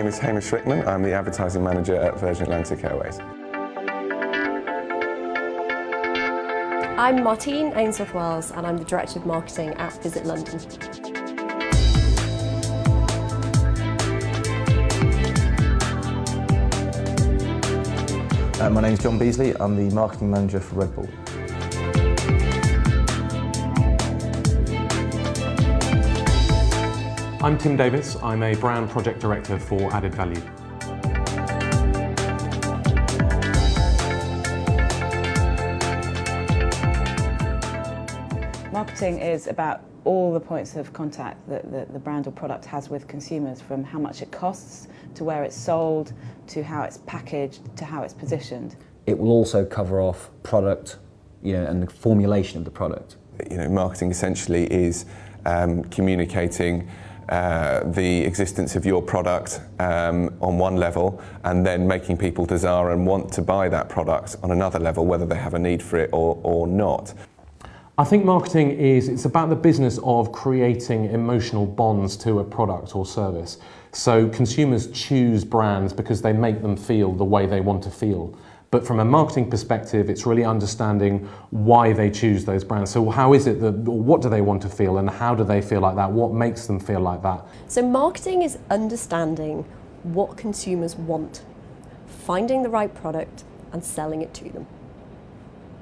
name is Hamish Rickman. I'm the advertising manager at Virgin Atlantic Airways. I'm Martine Ainsworth-Wells and I'm the Director of Marketing at Visit London. My name is John Beasley. I'm the Marketing Manager for Red Bull. I'm Tim Davis. I'm a Brand Project Director for Added Value. Marketing is about all the points of contact that the brand or product has with consumers, from how much it costs, to where it's sold, to how it's packaged, to how it's positioned. It will also cover off product, and the formulation of the product. Marketing essentially is communicating the existence of your product on one level, and then making people desire and want to buy that product on another level, whether they have a need for it or not. I think marketing it's about the business of creating emotional bonds to a product or service. So consumers choose brands because they make them feel the way they want to feel. But from a marketing perspective, it's really understanding why they choose those brands. So how is it what do they want to feel, and how do they feel like that? What makes them feel like that? So marketing is understanding what consumers want, finding the right product and selling it to them.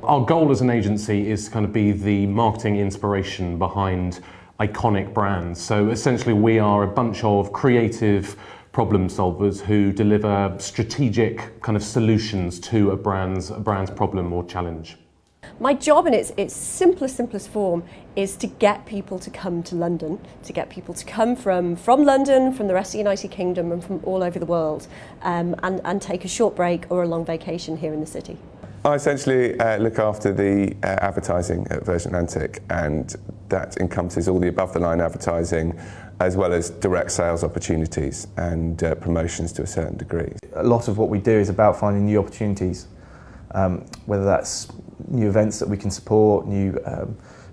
Our goal as an agency is to kind of be the marketing inspiration behind iconic brands. So essentially we are a bunch of creative problem solvers who deliver strategic kind of solutions to a brand's problem or challenge. My job in its simplest form is to get people to come to London, to get people to come from London, from the rest of the United Kingdom and from all over the world, and take a short break or a long vacation here in the city. I essentially look after the advertising at Virgin Atlantic, and that encompasses all the above-the-line advertising as well as direct sales opportunities and promotions to a certain degree. A lot of what we do is about finding new opportunities, whether that's new events that we can support, new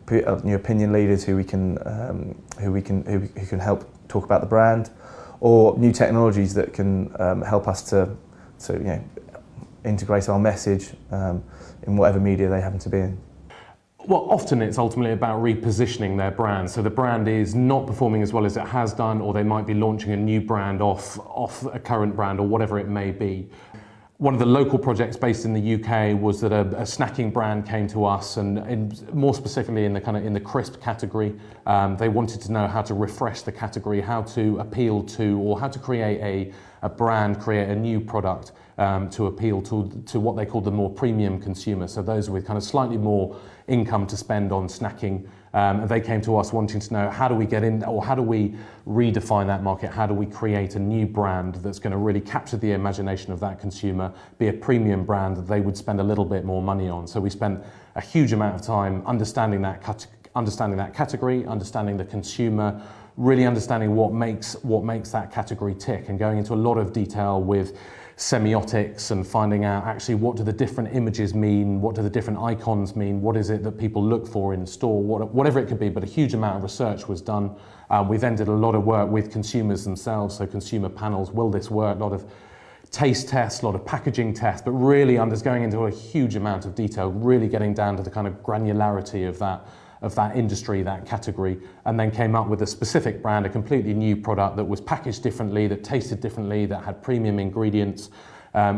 opinion leaders who can help talk about the brand, or new technologies that can help us to integrate our message in whatever media they happen to be in. Well, often it's ultimately about repositioning their brand. So the brand is not performing as well as it has done, or they might be launching a new brand off a current brand or whatever it may be. One of the local projects based in the UK was that a snacking brand came to us, and more specifically in the crisp category. They wanted to know how to refresh the category, how to appeal to, or how to create a brand, create a new product to appeal to what they call the more premium consumer. So those with kind of slightly more income to spend on snacking. And they came to us wanting to know, how do we get in, or how do we redefine that market? How do we create a new brand that's going to really capture the imagination of that consumer, be a premium brand that they would spend a little bit more money on? So we spent a huge amount of time understanding that category, understanding the consumer, really understanding what makes that category tick, and going into a lot of detail with semiotics and finding out actually what do the different images mean, what do the different icons mean, what is it that people look for in store, whatever it could be. But a huge amount of research was done. We then did a lot of work with consumers themselves, so consumer panels, will this work, a lot of taste tests, a lot of packaging tests, but really going into a huge amount of detail, really getting down to the kind of granularity of that industry, that category, and then came up with a specific brand, a completely new product that was packaged differently, that tasted differently, that had premium ingredients,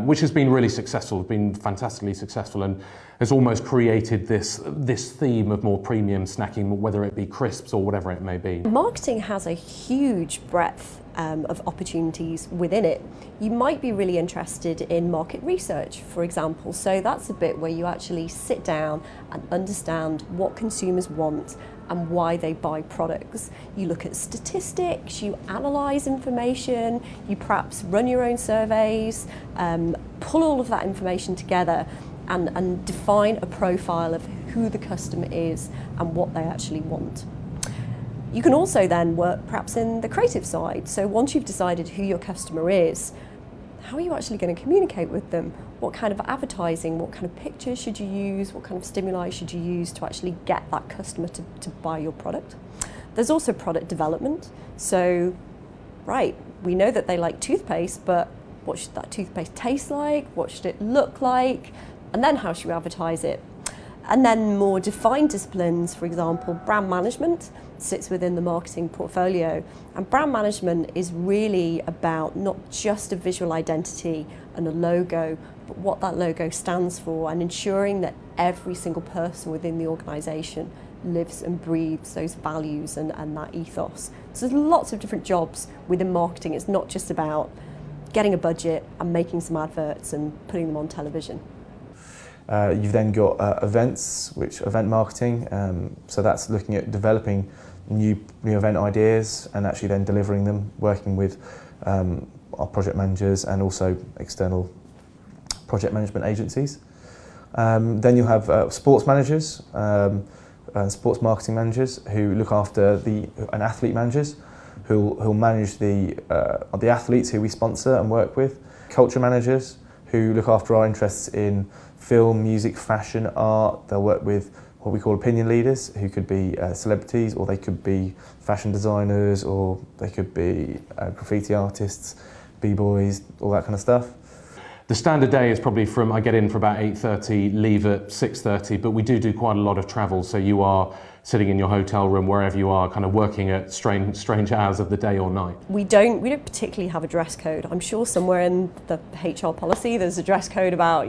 which has been really successful, been fantastically successful, and has almost created this theme of more premium snacking, whether it be crisps or whatever it may be. Marketing has a huge breadth of opportunities within it. You might be really interested in market research, for example. So that's a bit where you actually sit down and understand what consumers want and why they buy products. You look at statistics, you analyse information, you perhaps run your own surveys, pull all of that information together and define a profile of who the customer is and what they actually want. You can also then work perhaps in the creative side. So once you've decided who your customer is, how are you actually going to communicate with them? What kind of advertising, what kind of pictures should you use? What kind of stimuli should you use to actually get that customer to buy your product? There's also product development. So, right, We know that they like toothpaste, but what should that toothpaste taste like? What should it look like? And then how should we advertise it? And then more defined disciplines, for example, brand management sits within the marketing portfolio. And brand management is really about not just a visual identity and a logo, but what that logo stands for, and ensuring that every single person within the organisation lives and breathes those values and that ethos. So there's lots of different jobs within marketing. It's not just about getting a budget and making some adverts and putting them on television. You've then got events, event marketing. So that's looking at developing new event ideas and actually then delivering them, working with our project managers and also external project management agencies. Then you'll have sports managers, sports marketing managers who look after and athlete managers who'll manage the athletes who we sponsor and work with. Culture managers who look after our interests in film, music, fashion, art. They'll work with what we call opinion leaders, who could be celebrities, or they could be fashion designers, or they could be graffiti artists, b-boys, all that kind of stuff. The standard day is probably I get in for about 8:30, leave at 6:30, but we do quite a lot of travel, so you are sitting in your hotel room, wherever you are, kind of working at strange hours of the day or night. We don't particularly have a dress code. I'm sure somewhere in the HR policy there's a dress code about,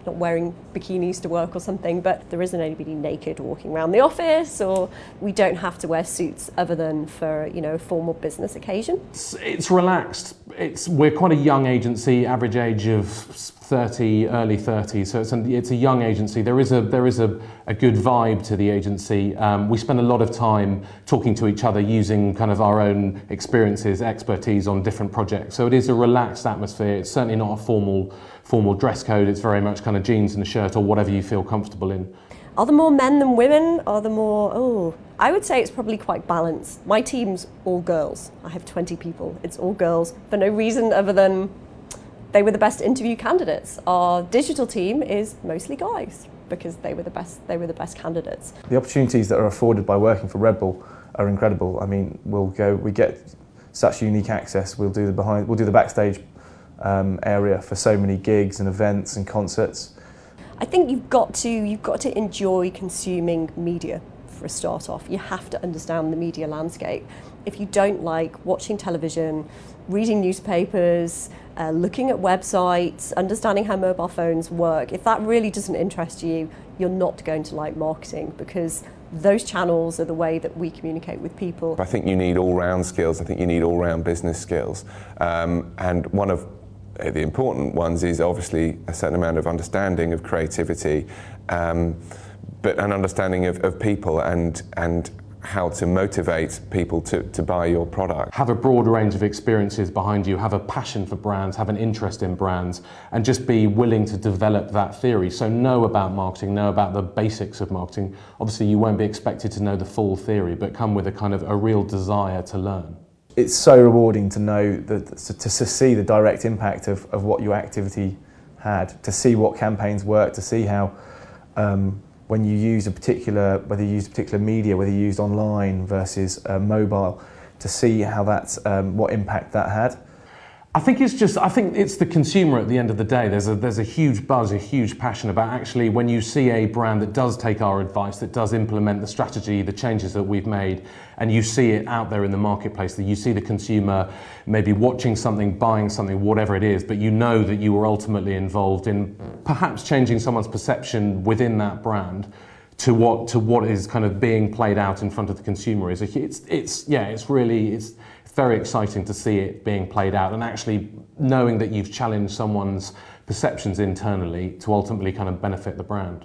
not wearing bikinis to work or something, but there isn't anybody naked walking around the office, or we don't have to wear suits other than for a formal business occasion. It's relaxed. We're quite a young agency, average age of 30, early 30s, so it's a young agency. There is a good vibe to the agency. We spend a lot of time talking to each other, using kind of our own experiences, expertise on different projects. So it is a relaxed atmosphere. It's certainly not a formal dress code. It's very much kind of jeans and a shirt or whatever you feel comfortable in. Are there more men than women? Are there more, I would say it's probably quite balanced. My team's all girls. I have 20 people. It's all girls for no reason other than they were the best interview candidates. Our digital team is mostly guys because they were the best candidates. The opportunities that are afforded by working for Red Bull are incredible. I mean, we get such unique access. We'll do the backstage area for so many gigs and events and concerts. I think you've got to enjoy consuming media for a start off. You have to understand the media landscape. If you don't like watching television, reading newspapers, looking at websites, understanding how mobile phones work, if that really doesn't interest you, you're not going to like marketing, because those channels are the way that we communicate with people. I think you need all-round skills. I think you need all-round business skills. And one of the important ones is obviously a certain amount of understanding of creativity, but an understanding of people and how to motivate people to buy your product. Have a broad range of experiences behind you, have a passion for brands, have an interest in brands, and just be willing to develop that theory. So know about marketing, know about the basics of marketing. Obviously you won't be expected to know the full theory, but come with a real desire to learn. It's so rewarding to know to see the direct impact of what your activity had, to see what campaigns work, to see how when you use whether you use particular media, whether you used online versus mobile, to see how what impact that had. I think it's the consumer at the end of the day. There's a huge buzz, a huge passion about actually when you see a brand that does take our advice, that does implement the strategy, the changes that we've made, and you see it out there in the marketplace, that you see the consumer maybe watching something, buying something, whatever it is, but you know that you were ultimately involved in perhaps changing someone's perception within that brand to what is kind of being played out in front of the consumer. It's very exciting to see it being played out, and actually knowing that you've challenged someone's perceptions internally to ultimately kind of benefit the brand.